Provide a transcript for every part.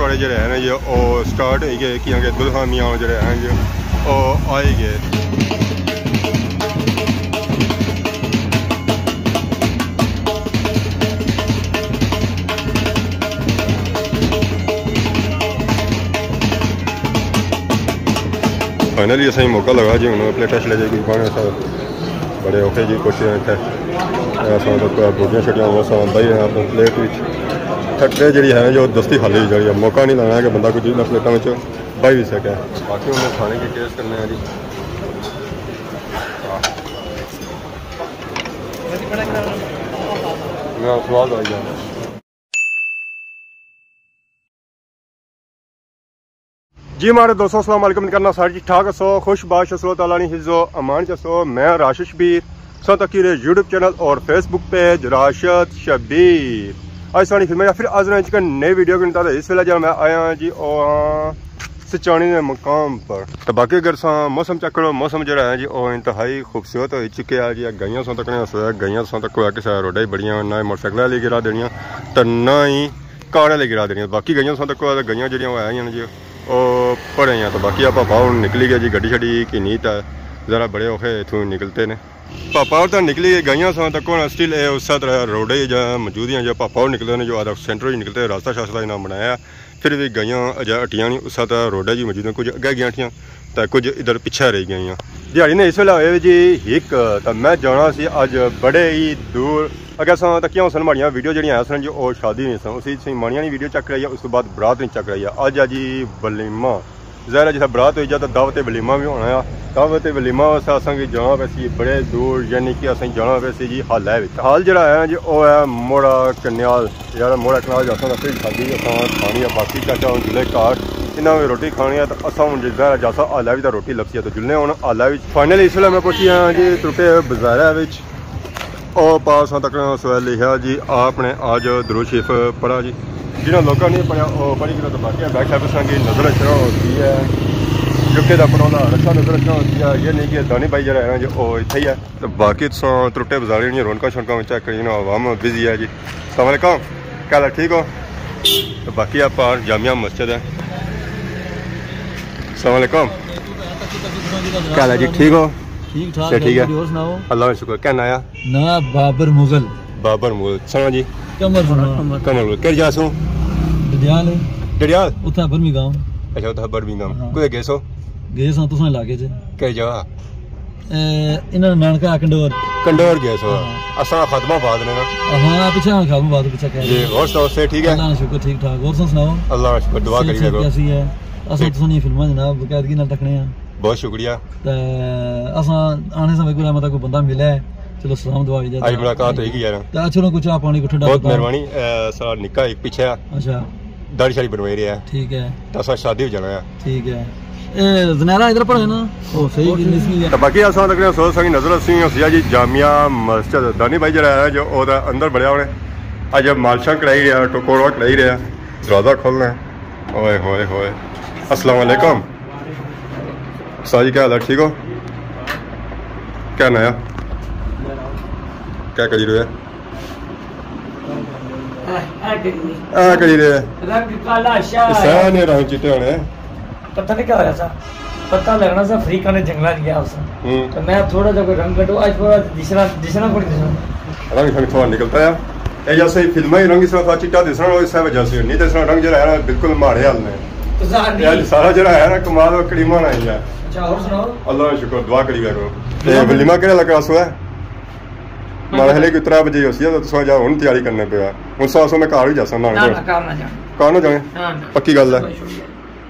पकौड़े जो हैं जी वो स्टार्ट हो गए कि दुल्हा मियाँ जो हैं जी वो आए गए। फाइनली असें मौका लगा जी हूँ प्लेटा छले जी पाने बड़े औखे जी कुछ इतने बोटियाँ छटियां हुआ बही अपने प्लेट थटे जी है जो दस्ती खाली जी मौका नहीं लगना है कि बंदा कुछ चीज़ प्लेटों में बही भी सके। बाकी उन्हें खाने की टेस्ट करने हैं जी। मैं स्वाद आ गया जी। हमारे दोस्तों अस्सलाम वालेकुम करना सारी ठीक ठाक सो खुश बाश असलो ताला ने हिज़्ज़ो अमान चसो। मैं राशिद शबीर सो तकीर यूट्यूब चैनल और फेसबुक पेज राशिद शबीर आज सानी फिल्म या फिर आज का नई वीडियो के निता इस वेला जब मैं आया जी और सिचानी के मकाम पर। तो बाकी अगर मौसम चेक करो मौसम जो है जी वो इंतहाई खूबसूरत हो चुके हैं जी। गाइयां सौ तक गाइयां सौ तक किसी रोडा ही बड़िया ना मोटरसाइकिल वाली गिरा देनिया तो ना ही कार वाली गिरा देनिया। बाकी गाइयां सौ तक गाइयां जो आई जी वो पड़े हैं। तो बाकी आप पापा हम निकली गए जी गड्डी छड़ी की नीत है ज़रा बड़े औखे इतों निकलते हैं। पापा और तो निकली गए गाइयां सौ तक स्टिल उस तरह रोडे जहाँ मौजूद हैं जो पापा और निकलते हैं जो आधा सेंटर ही निकलते रास्ता शास्ता इन्हें बनाया फिर भी गाइयां अजा हटियाँ नहीं उस तरह रोडे जी मौजूद हैं। कुछ अगे गई हटियाँ तो कुछ इधर पिछे रह गई। दिहाड़ी ने इस वेले होए जी हिक तो मैं जाना सी अज बड़े ही दूर अगर सा तकिया सन माड़ियाँ वीडियो जी आया सन जो वो शादी नहीं सन उसी माड़ियाँ वीडियो चक रही है उस बाद बरात नहीं चक रही है। अज है जी वलीमा ज़ाहिर जिस बरात हुई जाए तो दावत वलीमा भी होना है। दावत वलीमा वास्ते असें जाना पैसी बड़े दूर यानी कि असें जाना पैसी जी हाल है हाल जो है जी वो है मोड़ा कन्याल यार मोड़ा कनाल जैसा फिर शादी खानी है। बाकी चाचा जुले घर इन्हें भी रोटी खानी है तो असा हूँ ज़ाहिर जैसा हालै भी तो रोटी लपसी है तो जुलने हूँ हालै भी फाइनली इस वे मैं पुछी हाँ जी त्रुटे बाजारा और पास तक सवाल लिखा जी आपने आज दुरूद शरीफ पढ़ा जी जिन्होंने लोगों ने पढ़ा वो पढ़ी गया। तो बाकी बैक साइड की नज़र रखना होती है जुके का पढ़ा रक्षा नज़र रखना होती है ये नहीं कि दानी भाई जरा है जो वो इतना ही है। तो बाकी त्रुटे बाजार रौनक शौनक चेक करी आवाम बिजी है जी। अस्सलाम वालेकुम क्या हाल ठीक हो। तो बाकी आप जामिया मस्जिद है। अस्सलाम वालेकुम क्या हाल है जी ठीक हो ठीक ठाक ठीक है और सुनाओ अल्लाह का शुक्र क्या नया ना बाबर मुगल सुना जी कमर कमर कर जासो दड़ियाल दड़ियाल उथा बर्मिंघम अच्छा उथा बर्मिंघम कोई गए सो तुसा इलाके च कई जगह इन्हां नानका कंडोर गए सो असा खातमाबाद ने ना हां पीछे खातमाबाद पीछे कह जी और से ठीक है अल्लाह का शुक्र ठीक ठाक और सुनाओ अल्लाह का शुक्र दुआ करिए कैसी है असा तुसा फिल्मां जनाब बकायदगी नाल तकने हैं बहुत शुक्रिया। असा आने समय कोई मतलब कोई बंदा मिला है चलो सलाम दुआ इजाजत आज मुलाकात होगी यार तो चलो कुछ आप पानी को ठंडा बहुत मेहरबानी सारा निक्का एक पीछे अच्छा दाढ़ी शाड़ी बनवाई रहा है ठीक है तो असा शादी हो जाना है ठीक है ए जनारा इधर पढ़े ना ओ सही की तो बाकी असा तक सोच सकी नजर सी हसिया जी जामिया मस्जिद दानी भाई जरा है जो ओदा अंदर बढ़िया होने आज मालशा कराई रहा टकोरा कराई रहा दरवाजा खोलना है ओए होए होए। अस्सलाम वालेकुम साजी क्या हाल है ठीक हो क्या नया क्या करी रहे करी रहे रंग काला सारे रंग चिट्टे होने पता नहीं क्या हो रहा था पता लगना सा अफ्रीका ने जंगला लिया उसे तो मैं थोड़ा सा कोई रंग कटो आज थोड़ा दिसना कोई दिसना रंग थोड़ा निकलता है ये जैसे फिल्म ही रंग इसमें चिट्टा दिसना इस वजह से नहीं दिसना रंग जो है बिल्कुल माड़े हाल में सारा जो है ना कमाल और करीमा ना ही है। अच्छा और सुनाओ अल्लाह का शुक्र दुआ करी करो ते वलीमा केड़ा लगा सो है मारे हले 3 बजे होसी है तो तुसा जा हुन तैयारी करने पे हुन सासो में घर ही जासा ना ना जाए पक्की गल है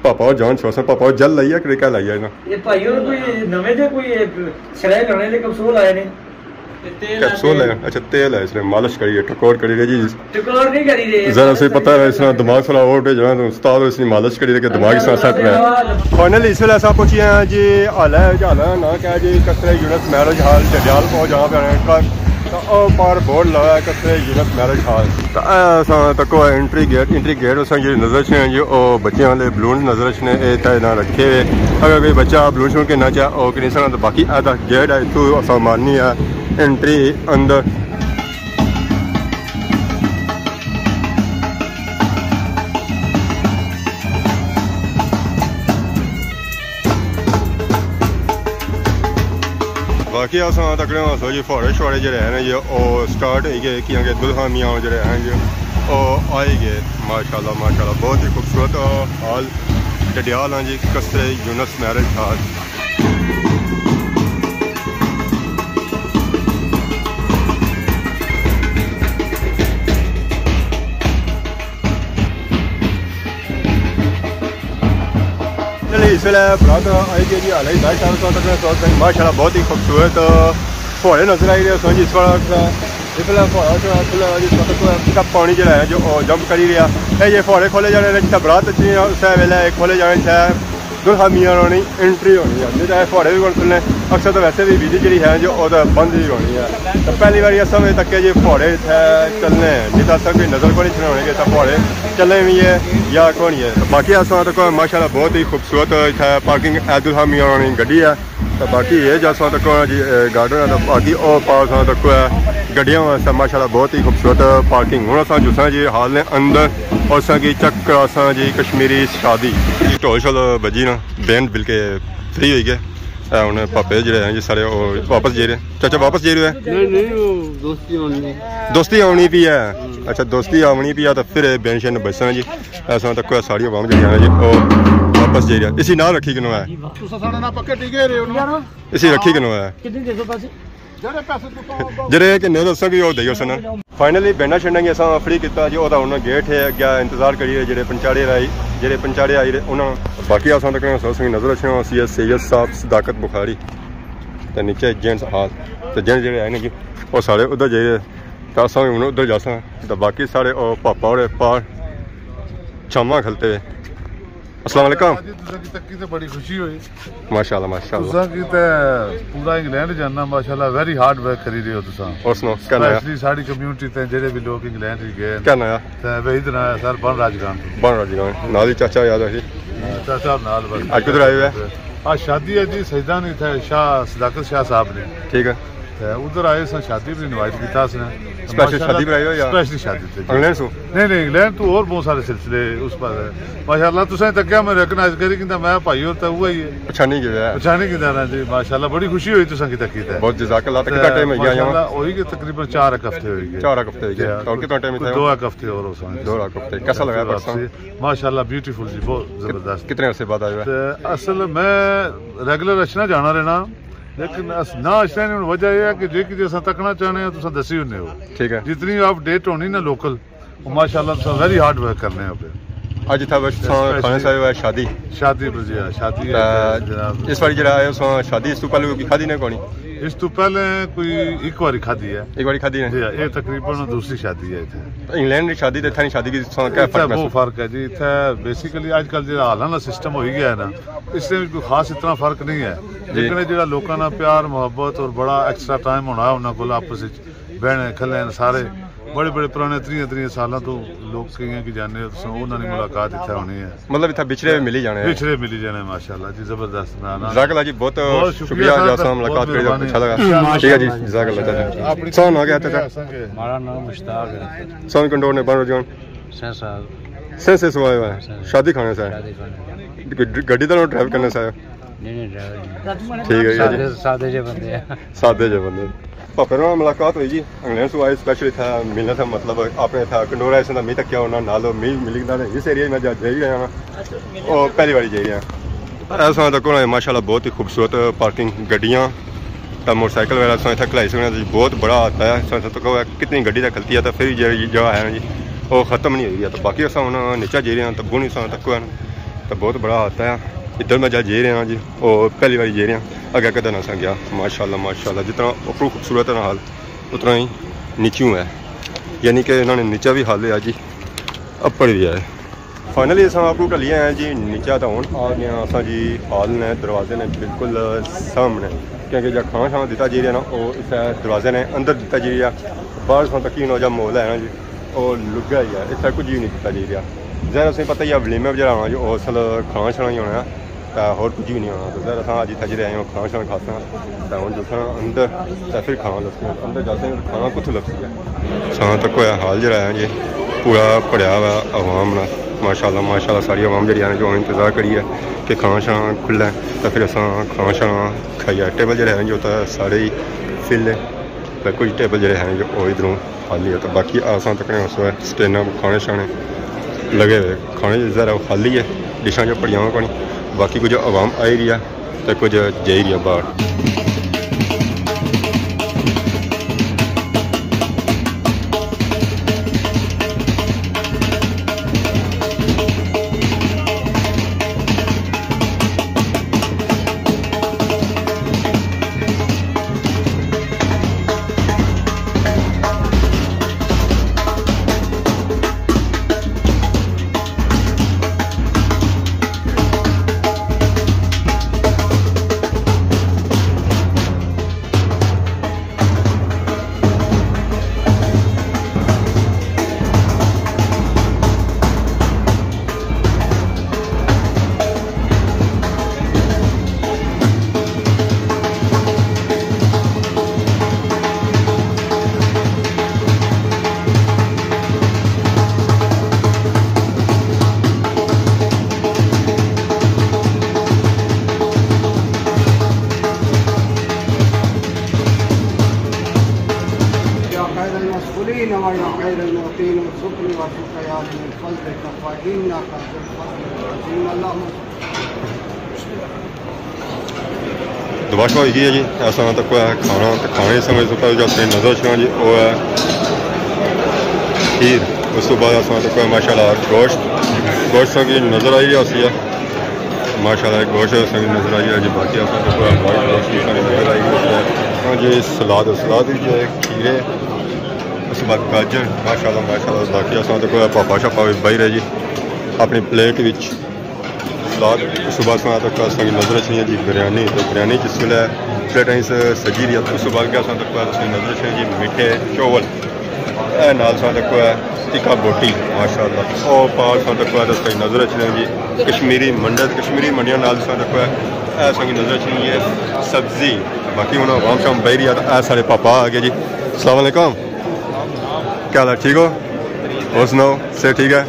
पापा और जान छोसा पापा और जल लई है कि क्या लई है ना ये भाईयो कोई नवे दे कोई छड़े लाने दे कप्सूल आए ने कैप्सूल है अच्छा तेल है इसने मालिश करी है टकोर करी है जी टकोर नहीं करी रे जरा से पता है इसने दिमाग थोड़ा और पे जो है उस्ताद इसने मालिश करी है कि दिमाग इसका सेट है। फाइनली इस वेले ऐसा पूछिए हैं जी हाल है ना क्या जी कसरे यूनस मैरिज हाल जडियाल पहुंच जहाँ पे तो पार बोर्ड लगा है कसरे यूनस मैरिज हाल तो ऐसा तको एंट्री गेट उस नजर से जी और बच्चे वाले बलून नजर से तय ना रखे हुए अगर कोई बच्चा बलून शुन के ना चाहे और कि नहीं तो बाकी ऐसा गेट है इतू सामानी है एंट्री अंदर बाकी अस तकरीबन सो जी फोड़े शोड़े जो हैं जी वो स्टार्ट हो गए कि दुल्हा मियाँ जो हैं जी वो आ ही गए माशाल्लाह माशाल्लाह। बहुत ही खूबसूरत हाल डडियाल हाँ जी कसरे यूनस मैरिज हाल। इस वे बरात आई गई जी हाल ही 10 साल तक माशाल्लाह बहुत ही खूबसूरत फोड़े नजर आई रहे हैं जी। इस वे फोड़ा पानी जो है जो जंप करी रहा ये फोड़े खोले जाने जितना बरात अच्छी उस वेले खोले जाने दुल्हा मियाँ होनी एंट्री होनी है नहीं तो फोड़े भी कौन खुलने अक्सर तो वैसे भी विधि जी है जो बंद ही होनी है। तो पहली बार अस तक जी फोड़े चलने नहीं तो अस कोई नज़र को नहीं छड़ाने के फोड़े चलने भी है या कौन है। तो बाकी अस तक माशाल्लाह बहुत ही खूबसूरत इतना पार्किंग है दुल्हा मियाँ होनी गड्डी है। तो बाकी ये जो अस तक जी गार्डन है तो बाकी और पास तक गड्डियों वास्ते माशाल्लाह बहुत ही खूबसूरत पार्किंग। हूँ अस जुसा जी हाल ने अंदर और असा की चक असा जी कश्मीरी शादी ढोल शोल बजी ना बैंड बिल के फ्री हो गए हूँ पापे जो हैं जी सारे वापस जे रहे चाचा वापस जे रहे हैं दोस्ती आनी पी है। अच्छा दोस्ती आनी पी है तो फिर बैंड शैन बसा जी ऐसा तक साड़ी वाम जी जी वापस जे रहा इसी ना रखी किनो है इसी रखी किनो है जेरे कि दसा कि वो दो सन। फाइनली बैंडा शंडा अस फ्री किया जी वो उन्हें गेट है अगर इंतजार करिए जे पंचाड़े आई रहे उन्होंने। बाकी अस तक नजर रखना सी एस सैयद साहब सदाकत बुखारी तो नीचे जेंट्स हाल तो जेंट्स जो आए जी वो सारे उधर जाइए तो अस हूँ उधर जासा। तो बाकी सारे पापा और पार शामा खलते हुए अस्सलाम वालेकुम तो बड़ी खुशी हुई माशाल्लाह माशाल्लाह पूरा इंग्लैंड जाना माशाल्लाह वेरी हार्ड वर्क करी रहे हो तुसा और सुनो क्या नया साड़ी कम्युनिटी ते जेडे भी लोग इंग्लैंड गए क्या नया ते इधर आया सर बन राजगान नाल ही चाचा याद है चाचा नाल बस आज किधर आए हुए आज शादी है जी सैदानी थे शाह सदाकत शाह साहब ने ठीक है उधर आए सन शादी भी इनवाइट किया स्पेशल शादी पर आए हो या स्पेशल शादी थे इंग्लैंड से नहीं इंग्लैंड तो और बहुत सारे सिलसिले उस पर माशाल्लाह तुसें तक्या मैं रिकॉग्नाइज करी कि मैं भाई और तो हुआ ही है पहचानी की दाना जी माशाल्लाह बड़ी खुशी हुई तुसें की तकी है बहुत जज़ाकल्लाह। कितना टाइम हो गया यहां वही के तकरीबन 4 हफ्ते हो गए 4 हफ्ते हो गए और कितना टाइम था 2 हफ्ते और हो सन 2 हफ्ते कैसा लगा पाकिस्तान माशाल्लाह ब्यूटीफुल जी बहुत जबरदस्त। कितने अरसे बाद आए हो असल मैं रेगुलर अशना जाना रहना लेकिन ना अशना नहीं वजह यह है कि जो कि अस तकना चाहने हो तुम दसी होने हो ठीक है जितनी अपडेट होनी ना लोकल माशाल्लाह तुम वेरी हार्ड वर्क करने हो अज था खाने साहब शादी शादी शादी इस बार जो आए शादी इस पहले कोई खाधी ने कोनी इस तो पहले कोई एक बार खाधी है ये तकरीबन दूसरी शादी है इतने इंग्लैंड की शादी इतनी शादी की क्या बहुत फर्क है जी इतने बेसिकली अजकल जो हाल ना सिस्टम हो गया है ना इसमें कोई खास इतना फर्क नहीं है लेकिन जो लोगों का प्यार मुहब्बत और बड़ा एक्स्ट्रा टाइम होना है उन्होंने को आपस बहने खले सारे बड़े बड़े पुराने 3 साल तो लोग कई की जाने उन्होंने मुलाकात इतना होनी है मतलब इतना बिछड़े मिली जाने माशाल्लाह जी जबरदस्त जज़ाकल्लाह जी बहुत शुक्रिया मुलाकात करके अच्छा लगा ठीक है जी जज़ाकल्लाह चाचा सोन आ गया चाचा हमारा नाम मुश्ताक है सोन कंडोर ने बन जान से सुआ है शादी खाने से गड्डी तो ड्राइव करने से नहीं ड्राइवर ठीक है सादे जे बंदे पापे नाल मुलाकात हुई जी इंग्लैंड से आए स्पेशली था मिलना था मतलब अपने था कंडोरा ऐसा मी तक क्या होना नालो मी मिली इस एरिया में जा ही रहा और पहली बार जा रहा ऐसा तक माशाल्लाह बहुत ही खूबसूरत पार्किंग गड्डियाँ मोटरसाइकिल वगैरह इतना खिलाई सकते बहुत बड़ा आता है तक कितनी गड्डी तक खलती है तो फिर जगह है ना जी वो ख़त्म नहीं हुई है। तो बाकी अस हम नीचे जे रहे हैं तो बुनी तक तो बहुत बड़ा आता है इधर मैं जा जे रहा जी और पहली बार जे रहा अगर कदा ना सा गया माशाल्लाह माशाल्लाह जितना ऊपर खूबसूरत है ना हाल उतना ही नीचू है यानी कि इन्होंने नीचा भी हाल है जी अपर भी है। फाइनली अस आपको टलिए हैं जी नीचा तो हूँ आ गए अस जी हाल ने दरवाजे ने बिल्कुल सामने क्योंकि जब खाना शाना दिता जी रहा ना वो इस दरवाजे ने अंदर दिता जी रहा बाहर तक ही जब मोल है ना जी वो लुगा ही है इतना कुछ भी नहीं दिता जी रहा जैसे असं पता ही है वलीमे वगैरह आना जी उस खाना शाना ही होना तो होर कुछ भी नहीं होना तो सर अस अज इतना आए खाना शाना खासा तो हूँ जो अंदर तो फिर खाना लपसी अंदर जाते खाना कुछ लपसी है शाम तक होया हाल जरा है जी पूरा पड़िया हुआ आवाम माशाल्लाह माशाल्लाह सारी आवाम जी जो इंतज़ार करी है कि खाना शाना खुला है तो फिर अस खाना शाना खाइए। टेबल जो हैं जो तो सारे ही फिल है, तो कुछ टेबल जो हैं जो इधरों खाली है, तो बाकी अस तक उस स्टेना खाने शाने लगे हुए खाने ज़रा खाली है, डिशा जो पड़िया कोई, बाकी कुछ आवाम आई रही है तो कुछ जाई रही है बाहर। दुबाशा हुई है जी, ऐसा तक खाना तो खाने समय तो जो अपनी नज़र छा जी वो है खीर, उस तो बाद असा तक माशाल्लाह गोश्त की नज़र आई है माशाल्लाह गोश्त नज़र आई है जी। बाकी असा तक गोश्त की नज़र आई है हाँ जी। सलाद जो है खीरे, उस बाद गाजर माशाल्लाह माशाल्लाह। बाकी असा तक पापा शापा भी बही रहे जी अपनी प्लेट विच सलाद। उस बाद तक असेंगी नज़र अच्छी जी बिरयानी, तो बिरयानी जिस वे प्लेटें सजी रही है। उस बाद क्या तक नज़र अच्छी जी मीठे चौल नाल तक टिक्का बोटी माशाल्लाह। और पाल तक नज़र अच्छी जी कश्मीरी मंडिया नाल तक संगी नज़र अच्छी है सब्जी। बाकी हूँ आवाम शाम बही रही है तो सारे पापा आ गए जी। अस्सलाम वालेकुम, क्या हाल है, ठीक हो? और सुनाओ से ठीक है?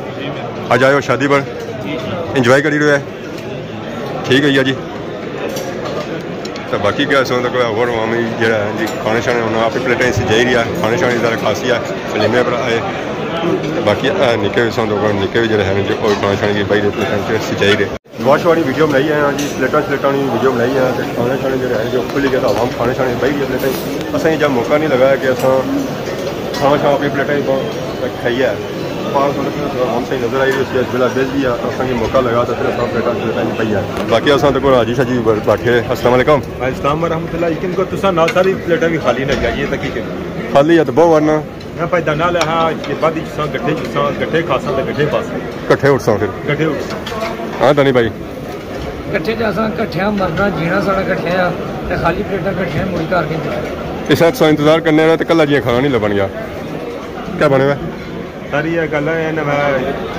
आज आए हो शादी पर, इंजॉय करी रहे है, ठीक है जी। तो बाकी क्या सो तक और मामी जो जी खाने शाने उन्होंने अपनी प्लेटें सजाई रही है, खाने शाने ज़रा खासी है वलीमे पर आए। तो बाकी निके भी सो निके भी जो है जो खाने शाने की बही प्लेटें सजाई रहे। वाश वाली वीडियो बनाई है जी, प्लेटा वीडियो बनाई है, खाने शाने जो है जो खुली गया तो आवाम खाने शाने बही रही प्लेटें। असें जब मौका नहीं लगा कि अस खाना शाना अपनी प्लेटें खाई है हम सही नज़र आई उसके बिला बेच दिया असेंगे मौका लगा तो फिर प्लेटा पई है। बाकी अस तक हाजी शाजी बैठे। अस्सलाम वालेकुम रहमतुल्लाह। इनको तुसा ना सारी प्लेटा भी खाली ना जाइए तक खाली है तो बहुत वरना मैं भाई दाना ले हाँ ये बाद गट्ठे खासा तो गट्ठे पास कट्ठे उठसा फिर गट्ठे उठ हाँ दानी भाई कट्ठे जैसा कट्ठिया मरना जीना सारा कट्ठिया ते खाली प्लेटा कट्ठिया मुड़ी कर के इस सो इंतजार करने रहे तो कल जी खाना नहीं लबन गया क्या बने हुआ सारी ये गल है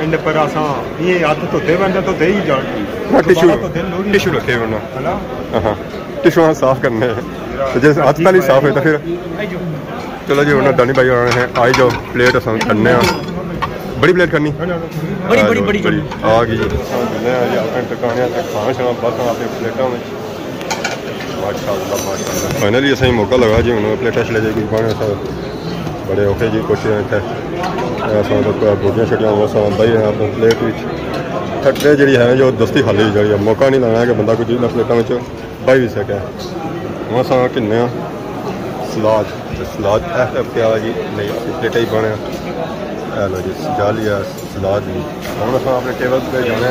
इन पर असा ये हाथ धोते बंदा तो दे ही जान टिशू रखे होना हाँ टिशू हाँ साफ करने तो जैसे हाथ पहले साफ है तो फिर चलो जी उन्होंने दानी भाई उन्होंने आई जाओ प्लेट अस करने बड़ी प्लेट करनी बड़ी आ गई जी खाना शाना बस अपनी प्लेटा में माशाल्लाह फाइनली असें मौका लगा जी हूँ प्लेटा छले जाएगी पाने बड़े औखे जी कुछ इतने बोटियाँ छटियाँ बही हैं अपनी प्लेट कट्टे जी है जो दस्ती खाली जी मौका नहीं लगना कि बंदा कुछ प्लेटों में बही भी सके। वहाँ अस किन्ने सलाद क्या जी नहीं प्लेटा ही बने लो जी सजा लिया सलाद भी। हम अस अपने टेबल पर जाने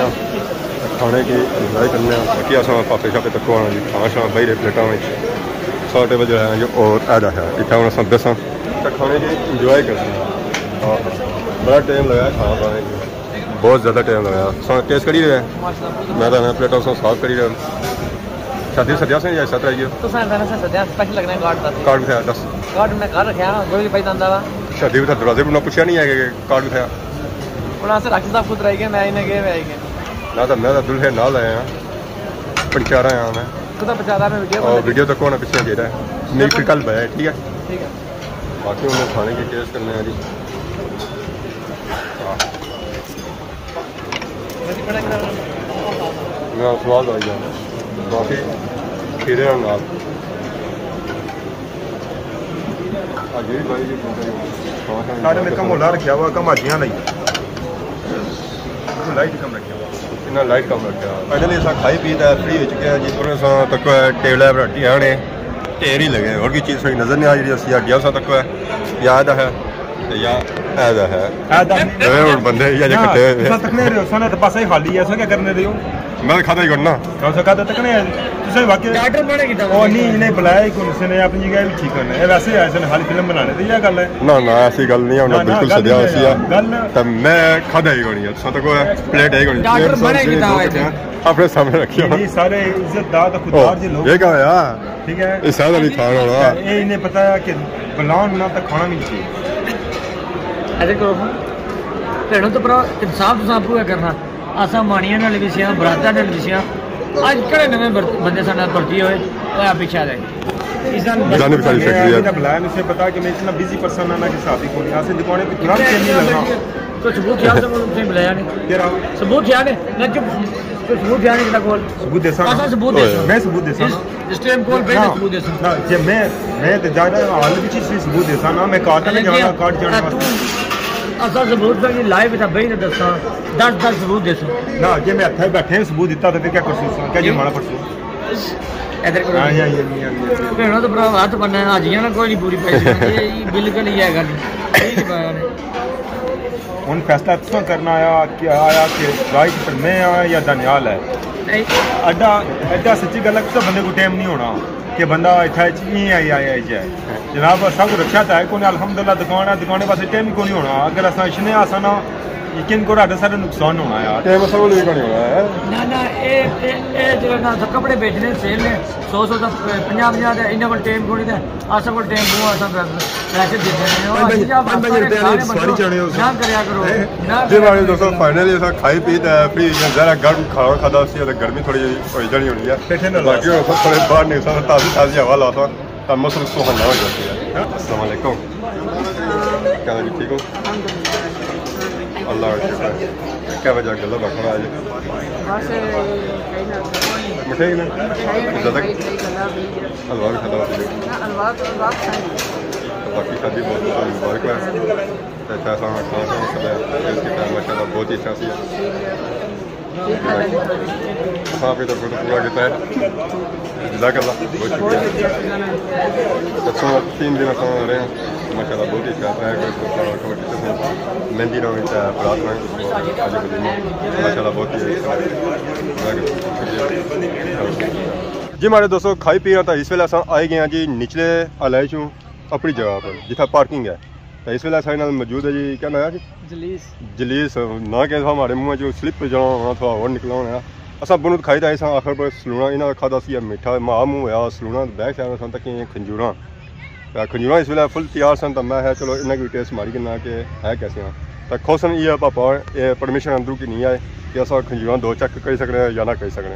खाने की इंजॉय करने बाकी अस पापे शापे तक आना जी खाना शाना बही रहे प्लेटों में सारा टेबल जो है जो और ऐदा है इतना हम अस दसा खाने की इंजॉय करते हैं। बड़ा टाइम लगाया खाना खाने की, बहुत ज़्यादा टाइम लगाया टेस्ट करी रहे मैं तो प्लेटों से साफ करी रहा शादी सद्या से नहीं सत रही कार्ड बिठाया 10 कार्ड मैं घर रखा गोली भाई दांदा वा शादी भी दरवाजे पर पूछा नहीं है कि कार्ड बिठाया उन्होंने से राखी साहब खुद रह गए मैं इन्हें गए ना तो मैं दुल्हे ना लाया पंचारा आया मैं खुद बचादा में वीडियो तक होना पीछे दे रहा है नहीं फिर कल बया ठीक है। बाकी उन्हें खाने की टेस्ट करने हैं जी मैं स्वाद आई जाए बाकी खीरे नाल सारे ने कम होला रखा हुआ कम हाजियां नहीं लाइट कम रखा हुआ इन्ना लाइट कम रखा फाइनली अस खाई पी फ्री हो चुके हैं जी थोड़े सा तक टेबल पर आने ढेर ही लगे और की चीज़ थोड़ी नजर नहीं आ जी असी अगे सा तक याद है या ऐदा है बंदे कट्टे तकने रहे हो तो पासा ही खाली है क्या करने रहे हो मैं खाता ही करना खाता तकने नहीं बुलाया ही ने अपनी जगह भी ठीक करना है वैसे ऐसे खाली फिल्म बनाने दी गल है ना ना ऐसी गल नहीं है बिल्कुल सदिया तो मैं खाता ही कोनी है तक प्लेट है कोनी अपने सामने रखियो सारे इज्जतदार तो खुददार जी लोग ये क्या होया ठीक है इस सादा नहीं खाना होना ये इन्हें पता है कि बुलाओ ना तो खाना नहीं चाहिए ऐसे करो भेड़ों तो भरा इंसाफ तुसां पूरा करना असा माड़ियां नाल भी सियां बरातां नाल भी सियां अज कड़े नवे बंदे साडे भर्ती होए ओए पीछे रहे जाने बेचारी फैक्ट्री है बुलाया मुझे पता कि मैं इतना बिजी पर्सन ना कि साथी कोनी ऐसे दुकाने पे तुरंत चेंज नहीं लगना तो सबूत याद तो मुझे बुलाया नहीं तेरा सबूत याद है ना जो सबूत याद है किदा कोल सबूत देसा असा सबूत देसा मैं सबूत देसा इस टाइम कोल पे सबूत देसा ना जे मैं तो ज्यादा हाल भी चीज सबूत देसा ना मैं काट नहीं जाना काट जाना असा सबूत का ये लाइव था भाई ने दसा 10 सबूत देसो ना जे मैं हथे बैठे सबूत दिता तो फिर क्या कर सकूं क्या जुर्माना पड़सू इधर करो हां ये भेड़ो तो भरा हाथ बनना हाजियां ना कोई नहीं पूरी पैसे ये बिल्कुल ही है गल ठीक है उन फैसला तुम करना आया कि राइट पर मैं आया या दानियाल है एडा सच्ची गल है बंदे को टाइम नहीं होना कि बंदा इतने आई जाए जनाब सब रक्षा तो है कोई अलहमदुल्ला दुकान है दुकान पास टाइम को नहीं होना अगर असा इशने आसा ना यकीन करो आडा सारे नुकसान होना यार टाइम सब नहीं होना है ना ए जो ना कपड़े बेचने सेल ने 100 का 50 का इन्ना को टाइम कोनी दा आसा को टाइम वो आसा पैसे दे देने और सारी चढ़े हो ना करया करो जे वाले दोस्तों फाइनली असा खाई पी ते फ्री जरा गर्म खाना खादा सी ते गर्मी थोड़ी हो जानी होनी है बाकी सब थोड़े बाहर नहीं सा ताजी हवा लाता तब मौसम सुहाना हो जाती है अस्सलाम वालेकुम क्या जी ठीक हो अल्लाह का शुक्र क्या वजह गला रखना आज मिठाई में ज़्यादा हलवा भी खाता बाकी शादी बहुत मुबारक है ऐसा खाना माशा बहुत ही अच्छा सी हाँ फिर तो फोटो पूरा किया है जज़ाकल्लाह बहुत शुक्रिया 3 दिन रहे हैं माशाल्लाह बहुत ही अच्छा है मेहंदी रंग बरात रंग माशाल्लाह बहुत ही जी हमारे दोस्तों खाई पी तो इस वेले अस आए गए हैं जी निचले आलाइशों अपनी जगह पर जितना पार्किंग है तो इस वेले सारे मौजूद है जी क्या नाम है जी जलीस ना कि हमारे मुँह जो स्लिप जाना होना थोड़ा और निकला होना असा बुनत खाई था आखिर पर सलूना इन्होंने खादा सी मीठा मां मूँह होया सलूना बैग साइड सन तक खंजूर खंजूर इस वेले फुल तैयार सन तो मैं है चलो इन्हें भी टेस्ट मारी किना कि है कैसे हाँ तो खोसन ये पापा ये परमिशन अंदरों की नहीं आए कि अस खंजूर 2 चेक कर सकते या ना कर सकते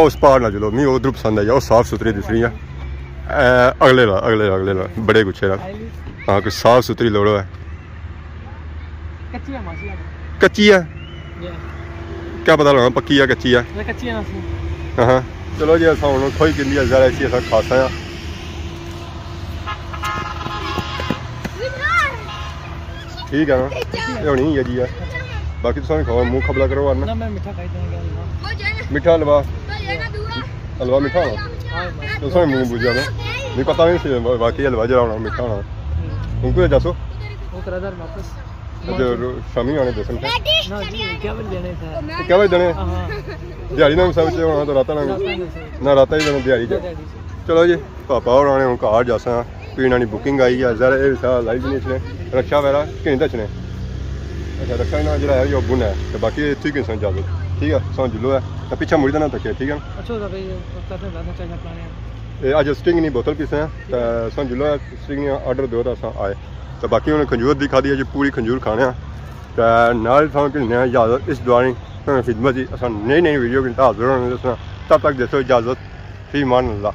उस पार ना चलो मैं उधर पसंद आई और साफ सुथरी दिस रही है अगले ला बड़े गुच्छे हाँ कुछ साफ सुथरी लोड़ो है कच्ची है क्या पता लगा पक्की है कच्ची है हाँ चलो जी असा हूँ खोई किंदी ज़रा ऐसी असा खासा है ठीक है ना ये होनी है जी है बाकी तो खाओ मुँह खबला करो वरना मीठा हलवा मीठा होना तो मुँह बुझ जाना नहीं पता नहीं बाकी हलवा जरा होना मीठा होना उनको दसो शामी आने दसन क्या बजे देने दिहाड़ी ना सब होना तो रात ना रात ही देना दिहाड़ी चलो जी पापा और आने हूँ घर जासा पीने की बुकिंग आई है जरा ये लाइव नहीं इसने रक्षा वगैरह कहीं दचने अच्छा रक्षा ना जो है जो बुन है तो बाकी इतनी कि इजाजत ठीक है सौ जुलो है तो पीछे मुड़ी देना तक ठीक है अज स्टिंग नहीं बोतल पीसे हैं तो सौ जुलो है स्टिंग ऑर्डर दो तो आए तो बाकी उन्हें खंजूर दी खादी है जी पूरी खंजूर खाने तो नाल ढलने इजाजत इस दौरान खिदमत जी अस नई वीडियो की हाजिर होने दसना तब तक दसो इजाजत फी मान अल्लाह।